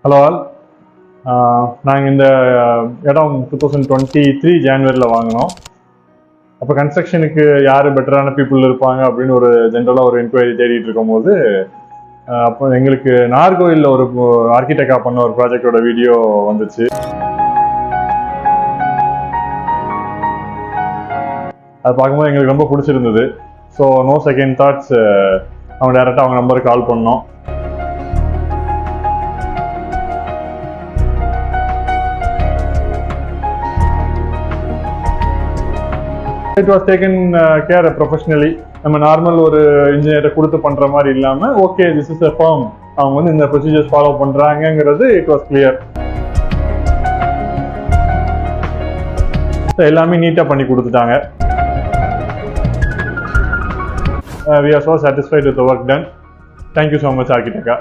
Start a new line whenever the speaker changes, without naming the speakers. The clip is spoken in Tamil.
Hello all. நாங்கள் இந்த இடம் 2023 ஜான்வரியில் வாங்கினோம். அப்போ கன்ஸ்ட்ரக்ஷனுக்கு யார் பெட்டரான பீப்புள் இருப்பாங்க அப்படின்னு ஒரு ஜென்ரலாக ஒரு என்கொயரி தேடிட்டு இருக்கும்போது அப்போ எங்களுக்கு நாகர்கோவிலில் ஒரு ஆர்கிடெக்டாக பண்ண ஒரு ப்ராஜெக்டோட வீடியோ வந்துச்சு. அது பார்க்கும்போது எங்களுக்கு ரொம்ப பிடிச்சிருந்தது. ஸோ நோ செகண்ட் தாட்ஸ், அவங்க டேரெக்டாக அவங்க நம்பருக்கு கால் பண்ணோம். It was taken care professionally. நம்ம நார்மல் ஒரு இன்ஜினியரை கொடுத்து பண்ற மாதிரி இல்லாம okay this is a firm, அவங்க வந்து இந்த ப்ரொசீஜர்ஸ் ஃபாலோ பண்றாங்கிறது இட் வாஸ் கிளியர். எல்லாமே நீட்டா பண்ணி கொடுத்துட்டாங்க. We are so satisfied with the work done. Thank you so much, Architecta.